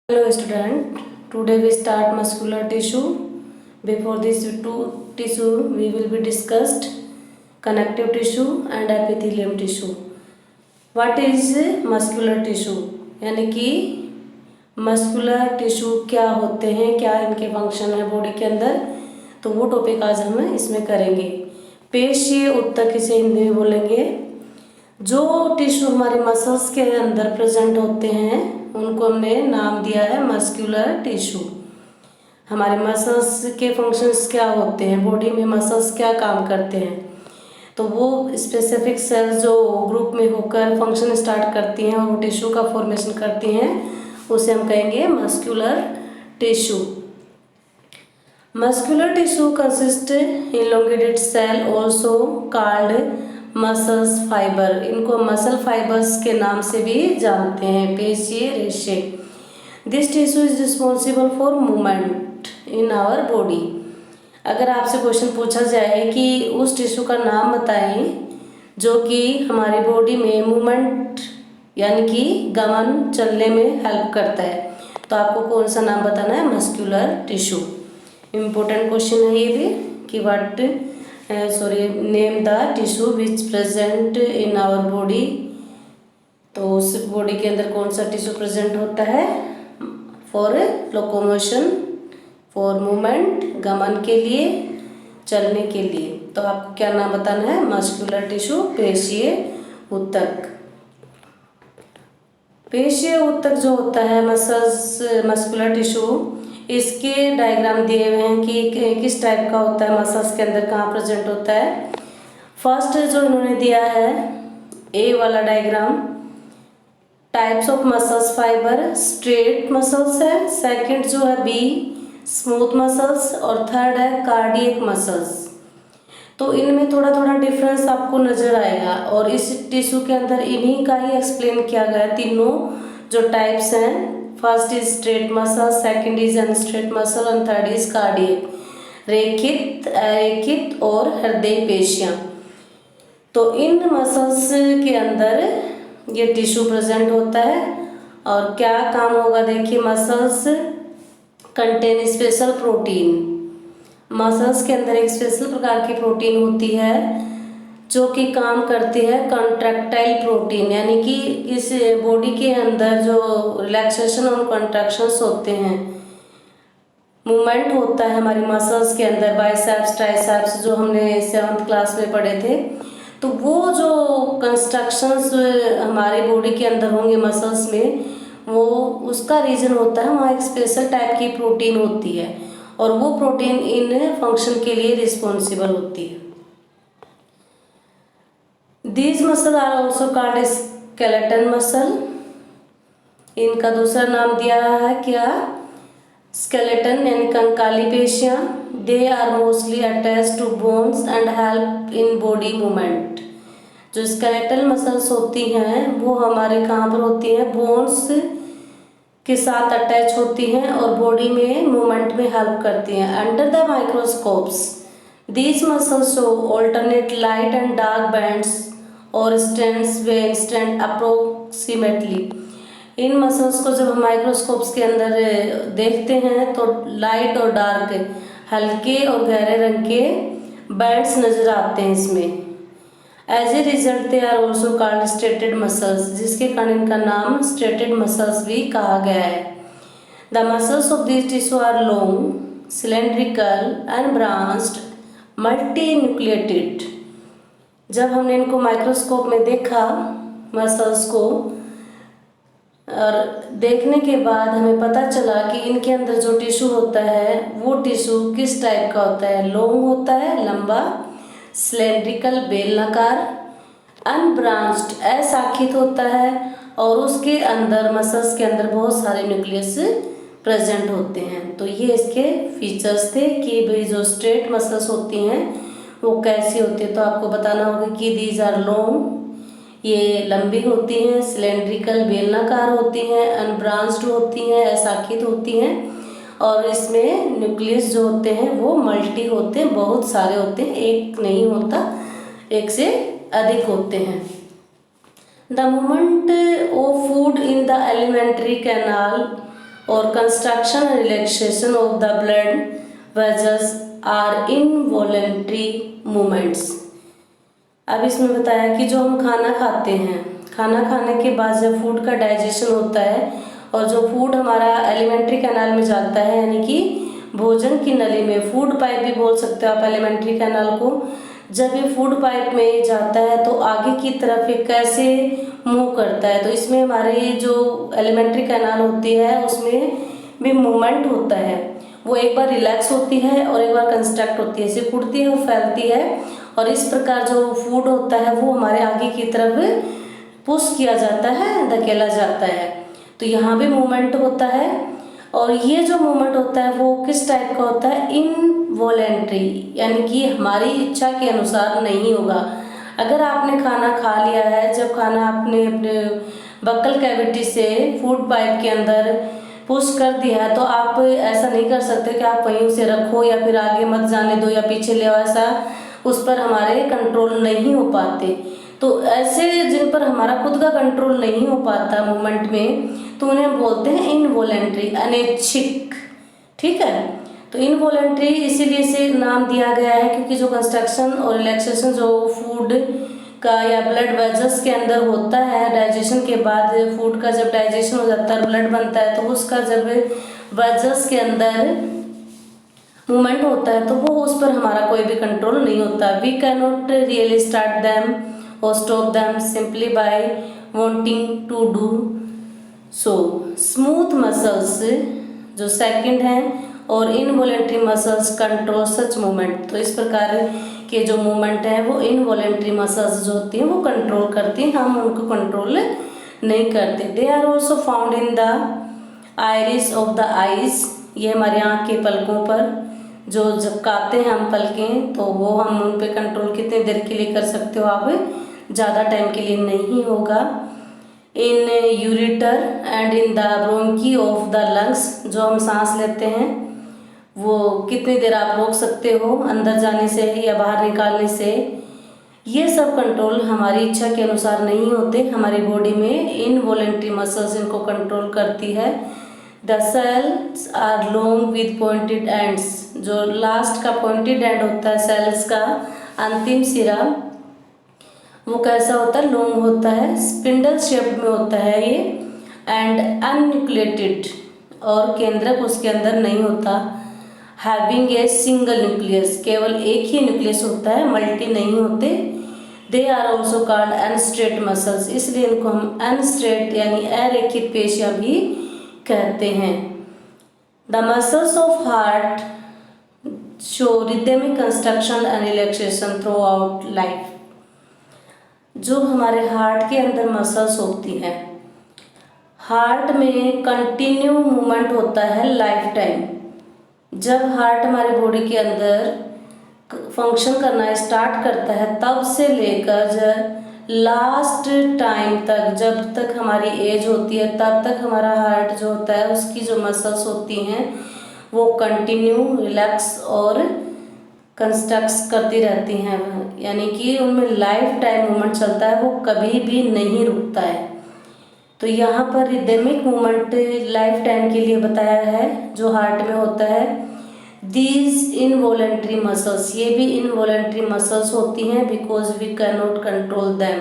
Hello student, today we start muscular tissue. Before this two tissue we will be discussed connective tissue and epithelium tissue. What is muscular tissue? यानी कि muscular tissue क्या होते हैं, क्या इनके function है body के अंदर, तो वो टॉपिक आज हम इसमें करेंगे। पेशीय ऊतक इसे हिंदी में बोलेंगे। जो टिश्यू हमारे मसल्स के अंदर प्रेजेंट होते हैं उनको हमने नाम दिया है मस्कुलर टिश्यू। हमारे मसल्स के फंक्शंस क्या होते हैं, बॉडी में मसल्स क्या काम करते हैं, तो वो स्पेसिफिक सेल्स जो ग्रुप में होकर फंक्शन स्टार्ट करती हैं और वो टिश्यू का फॉर्मेशन करती हैं उसे हम कहेंगे muscular tissue. Muscular tissue consist elongated cell also called muscles fibre. इनको मसल फाइबर्स के नाम से भी जानते हैं, पेशीय रेशे। This tissue is responsible for movement in our body. अगर आपसे क्वेश्चन पूछा जाए कि उस टिश्यू का नाम बताएं जो कि हमारी बॉडी में मूवमेंट यानी कि गमन चलने में हेल्प करता है, तो आपको कौन सा नाम बताना है? Muscular tissue. इम्पोर्टेंट क्वेश्चन है ये भी कि what name the tissue which present in our body. तो उस बॉडी के अंदर कौन सा टिश्यू प्रेजेंट होता है? फॉर लोकोमोशन, फॉर मूवमेंट, गमन के लिए, चलने के लिए। तो आपको क्या नाम बताना है? मस्कुलर टिश्यू, पेशीय ऊतक। पेशीय ऊतक जो होता है मस्कुलर टिश्यू, इसके डायग्राम दिए हुए हैं कि किस टाइप का होता है, मसल्स के अंदर कहाँ प्रेजेंट होता है। फर्स्ट जो इन्होंने दिया है ए वाला diagram, types of muscles fibre, straight muscles है। सेकंड जो है बी, स्मूथ मसल्स, और थर्ड है कार्डियक मसल्स। तो इनमें थोड़ा थोड़ा डिफरेंस आपको नजर आएगा और इस टिश्यू के अंदर इन्हीं का ही एक्सप्लेन किया गया। तीनों जो टाइप्स हैं, first is striate muscle, second is unstriate muscle and third is cardiac, रेखित, अरेखित और हृदय पेशियां। तो इन मसल्स के अंदर ये टिश्यू प्रेजेंट होता है और क्या काम होगा देखिए। Muscles contain special protein. Muscles के अंदर एक स्पेशल प्रकार की प्रोटीन होती है जो कि काम करती है कॉन्ट्रैक्टाइल प्रोटीन, यानी कि इस बॉडी के अंदर जो रिलैक्सेशन और कॉन्ट्रैक्शंस होते हैं, मूवमेंट होता है हमारी मसल्स के अंदर, बाइसेप्स, ट्राइसेप्स, जो हमने 7th क्लास में पढ़े थे। तो वो जो कंस्ट्रक्शंस हमारी बॉडी के अंदर होंगे मसल्स में, वो उसका रीजन होता है वहाँ एक स्पेशल टाइप की प्रोटीन होती है और वो प्रोटीन इन फंक्शन के लिए रिस्पॉन्सिबल होती है। These muscles are also called skeleton muscle। इनका दूसरा नाम दिया है क्या? स्केलेटन यानी कंकाली पेशियां। They are mostly attach to bones and help in body movement. जो स्केलेटल मसल्स होती हैं वो हमारे कहाँ पर होती हैं? बोन्स के साथ अटैच होती हैं और बॉडी में मूवमेंट में हेल्प करती हैं। Under the microscopes these muscles show alternate light and dark bands और स्ट्रेंड्स वे इंस्टेंट अप्रोक्सीमेटली। इन मसल्स को जब हम माइक्रोस्कोप्स के अंदर देखते हैं तो लाइट और डार्क, हल्के और गहरे रंग के बैंड्स नजर आते हैं इसमें। As a result they are also called striated muscles, जिसके कारण इनका नाम स्ट्रेटेड मसल्स भी कहा गया है। The muscles of this tissue are long, cylindrical and branched, multinucleated. जब हमने इनको माइक्रोस्कोप में देखा मसल्स को, और देखने के बाद हमें पता चला कि इनके अंदर जो टिश्यू होता है वो टिश्यू किस टाइप का होता है। लॉन्ग होता है, लंबा, सिलेंड्रिकल, बेलनाकार, अनब्रांच्ड, अशाखित होता है और उसके अंदर मसल्स के अंदर बहुत सारे न्यूक्लियस प्रेजेंट होते हैं। तो ये इसके फीचर्स थे कि भाई जो स्ट्रेट मसल्स होती हैं वो कैसी होती है। तो आपको बताना होगा कि दीज आर लॉन्ग, ये लंबी होती हैं, सिलेंड्रिकल, बेलनाकार होती हैं, अनब्रांच्ड होती हैं, अशाखित होती हैं और इसमें न्यूक्लियस जो होते हैं वो मल्टी होते हैं, बहुत सारे होते हैं, एक नहीं होता, एक से अधिक होते हैं। The movement of food in the alimentary canal और construction and relaxation of the blood vessels are involuntary movements. अब इसमें बताया कि जो हम खाना खाते हैं, खाना खाने के बाद जब फूड का डाइजेशन होता है और जो फूड हमारा एलिमेंट्री कैनाल में जाता है, यानी कि भोजन की नली में, फूड पाइप भी बोल सकते हो आप एलिमेंट्री कैनाल को, जब ये फूड पाइप में जाता है तो आगे की तरफ ये कैसे मूव करता है। तो इसमें हमारे जो एलिमेंट्री कैनाल होती है उसमें भी मूवमेंट होता है, वो एक बार रिलैक्स होती है और एक बार कंस्ट्रक्ट होती है, ऐसे फूटती है और फैलती है, और इस प्रकार जो फूड होता है वो हमारे आगे की तरफ पुश किया जाता है, धकेला जाता है। तो यहाँ भी मूवमेंट होता है, और ये जो मूवमेंट होता है वो किस टाइप का होता है, इनवॉलेंट्री, यानी कि हमारी इच्छा के अनुसार नहीं होगा। अगर आपने खाना खा लिया है, जब खाना आपने अपने बक्कल कैविटी से फूड पाइप के अंदर पुश कर दिया है, तो आप ऐसा नहीं कर सकते कि आप वहीं उसे रखो या फिर आगे मत जाने दो या पीछे ले आओ, ऐसा उस पर हमारे कंट्रोल नहीं हो पाते। तो ऐसे जिन पर हमारा खुद का कंट्रोल नहीं हो पाता मूवमेंट में, तो उन्हें बोलते हैं इनवॉलेंट्री, अनैच्छिक। ठीक है, तो इनवॉलेंट्री इसीलिए इसे नाम दिया गया है क्योंकि जो कंस्ट्रक्शन और रिलैक्सेशन जो फूड का या ब्लड वेजल्स के अंदर होता है, डाइजेशन के बाद फूड का जब डाइजेशन हो जाता है, ब्लड बनता है, तो उसका जब वेजल्स के अंदर मूवमेंट होता है तो वो उस पर हमारा कोई भी कंट्रोल नहीं होता। We can not really start them और stop them simply by wanting to do so. Smooth muscles जो सेकंड है और involuntary muscles control such movement. तो इस प्रकार के जो मूवमेंट है वो इनवॉलेंट्री मसल्स जो होती हैं वो कंट्रोल करती हैं, हम उनको कंट्रोल नहीं करते। They are also found in the iris of the eyes, ये हमारे आँख के पलकों पर जो झपकाते हैं हम पलकें, तो वो हम उन पे कंट्रोल कितने देर के लिए कर सकते हो आप, ज़्यादा टाइम के लिए नहीं होगा। In ureter and in the bronchi of the lungs, जो हम सांस लेते हैं वो कितनी देर आप रोक सकते हो अंदर जाने से या बाहर निकालने से, ये सब कंट्रोल हमारी इच्छा के अनुसार नहीं होते, हमारी बॉडी में इनवॉलेंट्री मसल्स इनको कंट्रोल करती है। The cells are long with pointed ends, जो लास्ट का पॉइंटेड एंड होता है सेल्स का अंतिम सिरा, वो कैसा होता है, लॉन्ग होता है, स्पिंडल शेप में होता है ये, एंड अनन्यूक्लिएटेड, और केंद्रक उसके अंदर नहीं होता। हैविंग ए सिंगल न्यूक्लियस, केवल एक ही न्यूक्लियस होता है, मल्टी नहीं होते। They are also called unstriate muscles, इसलिए इनको हम अनस्ट्रेट यानी अरेखित पेशियाँ भी कहते हैं। The muscles of heart show rhythmic construction and relaxation through out life, जो हमारे हार्ट के अंदर मसल्स होती हैं, हार्ट में कंटिन्यू मूवमेंट होता है लाइफ टाइम। जब हार्ट हमारे बॉडी के अंदर फंक्शन करना स्टार्ट करता है तब से लेकर लास्ट टाइम तक, जब तक हमारी एज होती है तब तक हमारा हार्ट जो होता है उसकी जो मसल्स होती हैं वो कंटिन्यू रिलैक्स और कंस्ट्रक्ट करती रहती हैं, यानी कि उनमें लाइफ टाइम मूवमेंट चलता है, वो कभी भी नहीं रुकता है। तो यहाँ पर रिदमिक मूवमेंट लाइफ टाइम के लिए बताया है जो हार्ट में होता है। दीज इनवॉलेंट्री मसल्स, ये भी इनवॉलेंट्री मसल्स होती हैं, because we can not control them,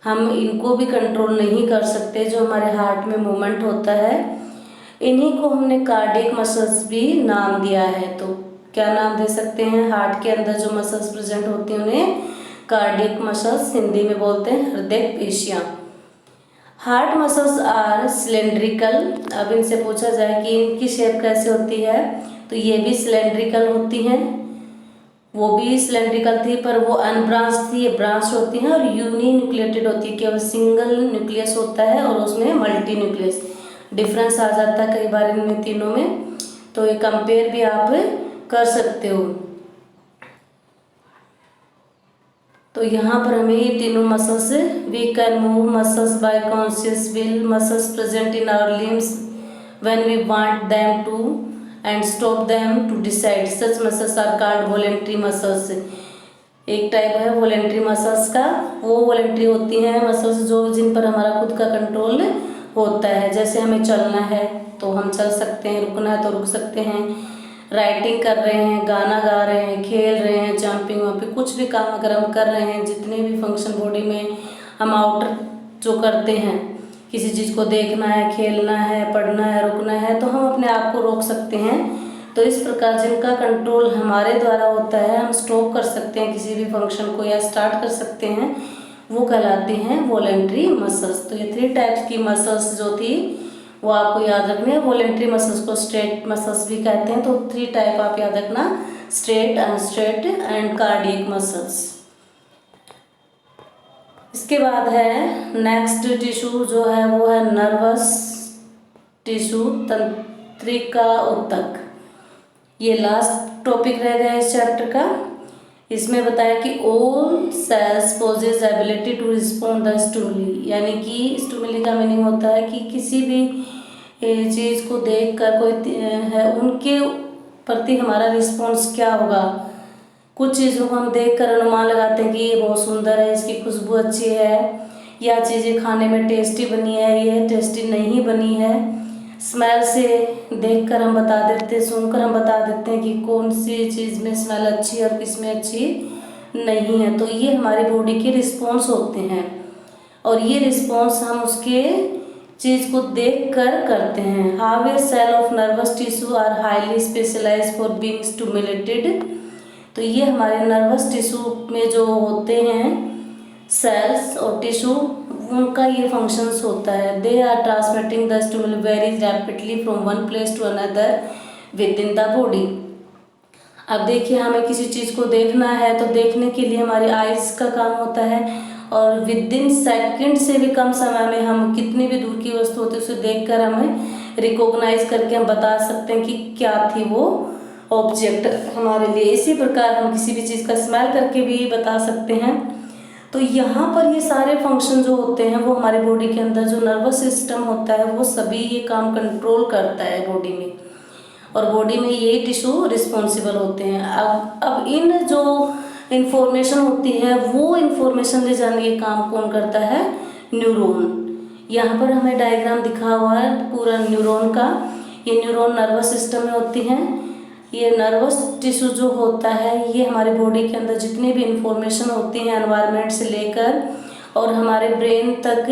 हम इनको भी कंट्रोल नहीं कर सकते जो हमारे हार्ट में मूवमेंट होता है। इन्हीं को हमने कार्डियक मसल्स भी नाम दिया है। तो क्या नाम दे सकते हैं, हार्ट के अंदर जो मसल्स प्रेजेंट होती हैं उन्हें कार्डियक मसल्स हिंदी में बोलते हैं हृदय पेशियाँ। हार्ट मसल्स आर सिलेंड्रिकल, अब इनसे पूछा जाए कि इनकी शेप कैसे होती है, तो ये भी सिलेंड्रिकल होती हैं, वो भी सिलेंड्रिकल थी पर वो अनब्रांच थी, ये ब्रांच होती हैं, और यूनी न्यूक्लिएटेड होती है, केवल सिंगल न्यूक्लियस होता है और उसमें मल्टी न्यूक्लियस, डिफरेंस आ जाता है कई बार इनमें तीनों में, तो ये कंपेयर भी आप कर सकते हो। तो यहाँ पर हमें ये तीनों muscles, we can move muscles by conscious will, muscles present in our limbs when we want them to and stop them to decide, such muscles are called voluntary muscles. एक टाइप है वॉलेंट्री मसल्स का, वो voluntary होती हैं muscles जो जिन पर हमारा खुद का कंट्रोल होता है, जैसे हमें चलना है, तो हम चल सकते हैं, रुकना है तो रुक सकते हैं, राइटिंग कर रहे हैं, गाना गा रहे हैं, खेल रहे हैं, जंपिंग वंपिंग कुछ भी काम अगर हम कर रहे हैं, जितने भी फंक्शन बॉडी में हम आउटर जो करते हैं, किसी चीज़ को देखना है, खेलना है, पढ़ना है, रुकना है, तो हम अपने आप को रोक सकते हैं। तो इस प्रकार जिनका कंट्रोल हमारे द्वारा होता है, हम स्टॉप कर सकते हैं किसी भी फंक्शन को या स्टार्ट कर सकते हैं, वो कहलाती हैं वॉलेंट्री मसल्स। तो ये 3 टाइप्स की मसल्स जो थी वो आपको याद रखनी है। वॉलेंट्री मसल्स को स्ट्रेट मसल्स भी कहते हैं। तो 3 टाइप आप याद रखना, स्ट्रेट, अनस्ट्रेट एंड कार्डियक मसल्स। इसके बाद है नेक्स्ट टिश्यू जो है वो है नर्वस टिश्यू, तंत्रिका ऊतक। ये लास्ट टॉपिक रह गया इस चैप्टर का। इसमें बताया कि all cells possess ability to respond the stimuli, यानी कि स्टिमुली का मीनिंग होता है कि किसी भी चीज़ को देखकर कोई है उनके प्रति हमारा रिस्पॉन्स क्या होगा। कुछ चीज़ों को हम देखकर अनुमान लगाते हैं कि ये बहुत सुंदर है, इसकी खुशबू अच्छी है, या चीज़ें खाने में टेस्टी बनी है, ये टेस्टी नहीं बनी है। स्मेल से देखकर हम बता देते हैं, सुनकर हम बता देते हैं कि कौन सी चीज़ में स्मेल अच्छी है और किस में अच्छी नहीं है। तो ये हमारी बॉडी के रिस्पॉन्स होते हैं और ये रिस्पॉन्स हम उसके चीज़ को देखकर करते हैं। How a cell of nervous tissue are highly specialised for being stimulated. तो ये हमारे नर्वस टिश्यू में जो होते हैं सेल्स और टिश्यू, उनका ये फंक्शंस होता है। They are transmitting the stimuli very rapidly from one place to another within the body. अब देखिए, हमें किसी चीज़ को देखना है तो देखने के लिए हमारी आइज़ का काम होता है और विद इन सेकेंड से भी कम समय में हम कितनी भी दूर की वस्तु होती है उसे देखकर हमें रिकॉग्नाइज करके हम बता सकते हैं कि क्या थी वो ऑब्जेक्ट हमारे लिए। इसी प्रकार हम किसी भी चीज़ का स्मेल करके भी बता सकते हैं। तो यहाँ पर ये सारे फंक्शन जो होते हैं वो हमारे बॉडी के अंदर जो नर्वस सिस्टम होता है वो सभी ये काम कंट्रोल करता है बॉडी में, और बॉडी में यही टिश्यू रिस्पॉन्सिबल होते हैं। अब इन जो इन्फॉर्मेशन होती है वो इन्फॉर्मेशन ले जाने के काम कौन करता है? न्यूरॉन। यहाँ पर हमें डायग्राम दिखा हुआ है पूरा न्यूरॉन का। ये न्यूरॉन नर्वस सिस्टम में होती हैं। ये नर्वस टिश्यू जो होता है ये हमारे बॉडी के अंदर जितनी भी इंफॉर्मेशन होती है एनवायरनमेंट से लेकर और हमारे ब्रेन तक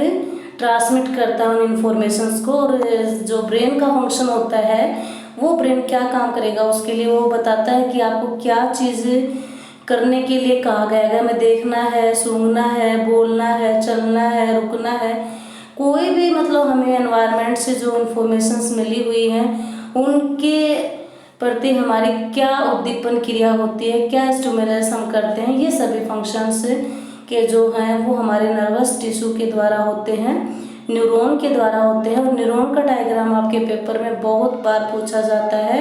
ट्रांसमिट करता है उन इन्फॉर्मेशंस को। और जो ब्रेन का फंक्शन होता है वो ब्रेन क्या काम करेगा उसके लिए वो बताता है कि आपको क्या चीज़ करने के लिए कहा गया है। हमें देखना है, सूंघना है, बोलना है, चलना है, रुकना है, कोई भी मतलब हमें एनवायरनमेंट से जो इन्फॉर्मेशंस मिली हुई हैं उनके प्रति हमारी क्या उद्दीपन क्रिया होती है, क्या स्टिमुलस हम करते हैं, ये सभी फंक्शंस के जो हैं वो हमारे नर्वस टिश्यू के द्वारा होते हैं, न्यूरॉन के द्वारा होते हैं। और न्यूरॉन का डायग्राम आपके पेपर में बहुत बार पूछा जाता है।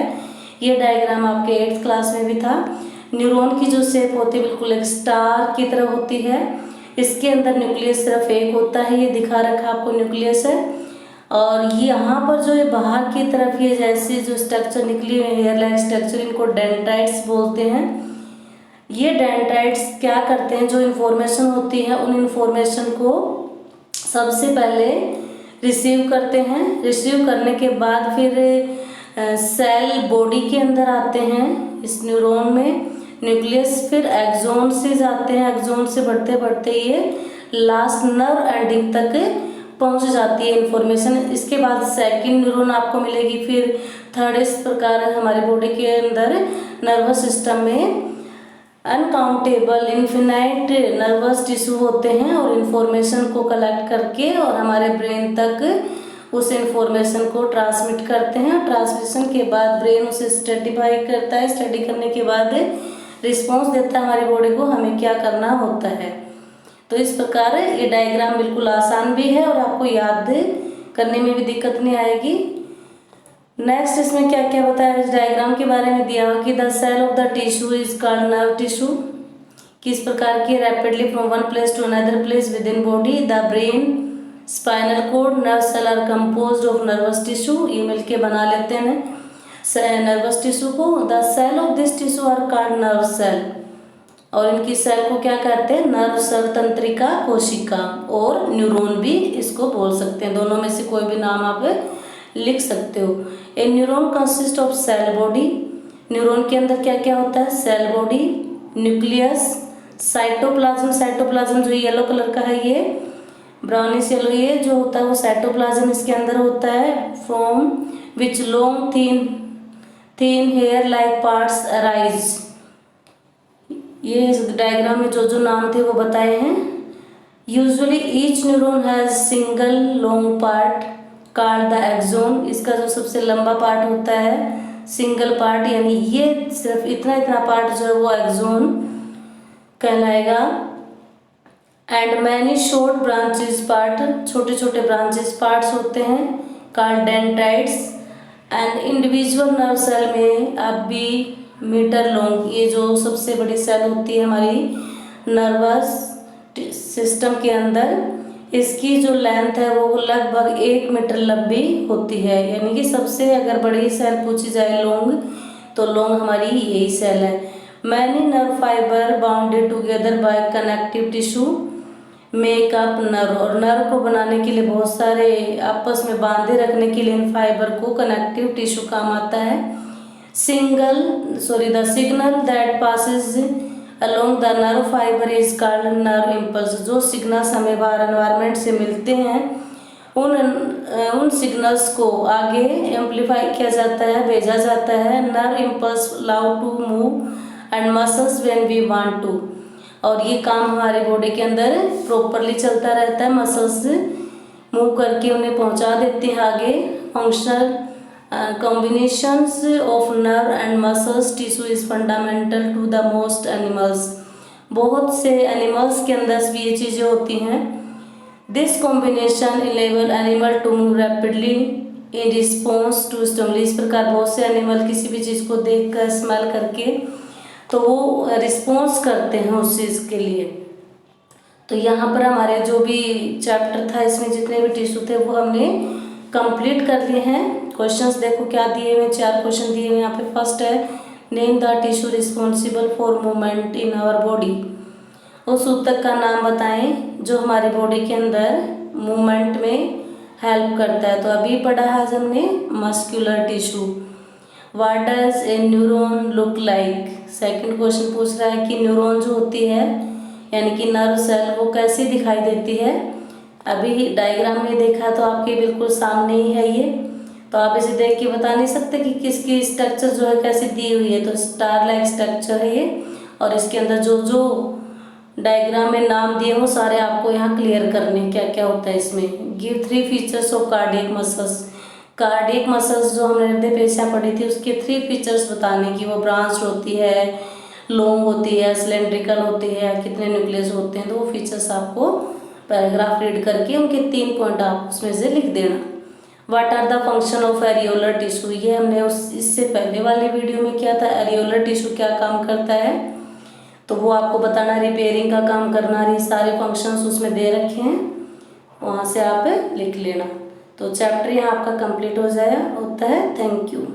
ये डायग्राम आपके 8th क्लास में भी था। न्यूरॉन की जो शेप होती है बिल्कुल एक स्टार की तरह होती है। इसके अंदर न्यूक्लियस सिर्फ एक होता है, ये दिखा रखा आपको न्यूक्लियस है। और यहाँ पर जो ये बाहर की तरफ ये जैसे जो स्ट्रक्चर निकली हुई हेयर लाइक स्ट्रक्चर, इनको डेंड्राइट्स बोलते हैं। ये डेंड्राइट्स क्या करते हैं, जो इन्फॉर्मेशन होती है उन इन्फॉर्मेशन को सबसे पहले रिसीव करते हैं। रिसीव करने के बाद फिर सेल बॉडी के अंदर आते हैं इस न्यूरॉन में, न्यूक्लियस फिर एक्सोन से जाते हैं, एक्सोन से बढ़ते बढ़ते ये लास्ट नर्व एंडिंग तक पहुंच जाती है इन्फॉर्मेशन। इसके बाद सेकंड न्यूरॉन आपको मिलेगी, फिर थर्ड। इस प्रकार हमारे बॉडी के अंदर नर्वस सिस्टम में अनकाउंटेबल इन्फिनाइट नर्वस टिश्यू होते हैं और इन्फॉर्मेशन को कलेक्ट करके और हमारे ब्रेन तक उस इन्फॉर्मेशन को ट्रांसमिट करते हैं। ट्रांसमिशन के बाद ब्रेन उसे स्टडीफाई करता है, स्टडी करने के बाद रिस्पॉन्स देता है हमारी बॉडी को हमें क्या करना होता है। तो इस प्रकार ये डायग्राम बिल्कुल आसान भी है और आपको याद करने में भी दिक्कत नहीं आएगी। नेक्स्ट इसमें क्या क्या बताया इस डायग्राम के बारे में दिया हुआ कि the cell of the tissue is called nerve tissue. किस प्रकार की rapidly from one place to another place within body. The brain, spinal cord, nerve cell are composed of nervous tissue. ये मिलके बना लेते हैं नर्वस टिश्यू को। The cell of this tissue are called nerve cell. और इनकी cell को क्या कहते हैं? नर्व सेल, तंत्रिका कोशिका और न्यूरॉन भी इसको बोल सकते हैं। दोनों में से कोई भी नाम आप लिख सकते हो। A neuron consist of cell body, neuron के अंदर क्या क्या होता है, cell body, nucleus, cytoplasm, cytoplasm जो येलो कलर का है ये ब्राउनिश येलो, ये जो होता है वो साइटोप्लाज्म इसके अंदर होता है, from which long thin hair like parts arise. ये इस डायग्राम में जो जो नाम थे वो बताए हैं। Usually each neuron has single long part called the axon, इसका जो सबसे लंबा पार्ट होता है सिंगल पार्ट, यानी ये सिर्फ इतना इतना पार्ट जो है वो एक्सोन कहलाएगा। And many short branches part, छोटे छोटे ब्रांचेस पार्ट्स होते हैं called dendrites. And individual nerve cell में अब भी मीटर लॉन्ग, ये जो सबसे बड़ी सेल होती है हमारी नर्वस सिस्टम के अंदर, इसकी जो लेंथ है वो लगभग 1 मीटर लंबी होती है। यानी कि सबसे अगर बड़ी सेल पूछी जाए लॉन्ग, तो लॉन्ग हमारी यही सेल है। Many nerve fibre bounded together by connective tissue makeup nerve, और नर्व को बनाने के लिए बहुत सारे आपस में बांधे रखने के लिए इन फाइबर को कनेक्टिव टिश्यू काम आता है। The signal that passes along the nerve fibre is called nerve impulse, जो सिग्नल्स हमें बाहर एनवायरनमेंट से मिलते हैं उन सिग्नल्स को आगे एम्पलीफाई किया जाता है, भेजा जाता है। Nerve impulse allow to move and muscles when we want to, और ये काम हमारे बॉडी के अंदर प्रॉपरली चलता रहता है, मसल्स मूव करके उन्हें पहुंचा देते हैं आगे। Functional combinations of nerve and muscles tissue is fundamental to the most animals, बहुत से एनिमल्स के अंदर भी ये चीज़ें होती हैं। This combination enable animal to move rapidly in response to stimuli, इस प्रकार बहुत से एनिमल किसी भी चीज़ को देख कर स्मेल करके तो वो रिस्पॉन्स करते हैं उस चीज़ के लिए। तो यहाँ पर हमारे जो भी चैप्टर था इसमें जितने भी टिश्यू थे वो हमने कंप्लीट कर लिए हैं। क्वेश्चंस देखो क्या दिए हुए, 4 क्वेश्चन दिए हुए यहाँ पे। फर्स्ट है name the tissue responsible for movement in our body, उस ऊतक का नाम बताएं जो हमारी बॉडी के अंदर मूवमेंट में हेल्प करता है। तो अभी पढ़ा है आज हमने muscular tissue. What does a neuron look like, second question पूछ रहा है कि न्यूरॉन जो होती है यानी कि नर्व सेल वो कैसी दिखाई देती है। अभी डायग्राम में देखा तो आपके बिल्कुल सामने ही है ये, तो आप इसे देख के बता नहीं सकते कि किसकी स्ट्रक्चर जो है कैसे दी हुई है। तो स्टार लाइक स्ट्रक्चर है ये, और इसके अंदर जो जो डायग्राम में नाम दिए वो सारे आपको यहाँ क्लियर करने क्या क्या होता है इसमें। Give 3 features of cardiac muscles, cardiac muscles जो हमने हृदय पेशियाँ पढ़ी थी उसके 3 फीचर्स बताने की, वो ब्रांच होती है, लॉन्ग होती है, सिलेंड्रिकल होती है, कितने न्यूक्लियस होते हैं, तो वो फीचर्स आपको पैराग्राफ रीड करके उनके 3 पॉइंट आप उसमें से लिख देना। What are the function of areolar tissue, ये हमने इससे पहले वाली वीडियो में किया था। एरियोलर टिश्यू क्या काम करता है तो वो आपको बताना, रिपेयरिंग का काम करना, ये सारे फंक्शंस उसमें दे रखे हैं, वहाँ से आप लिख लेना। तो चैप्टर यहाँ आपका कंप्लीट हो जाए होता है। Thank you.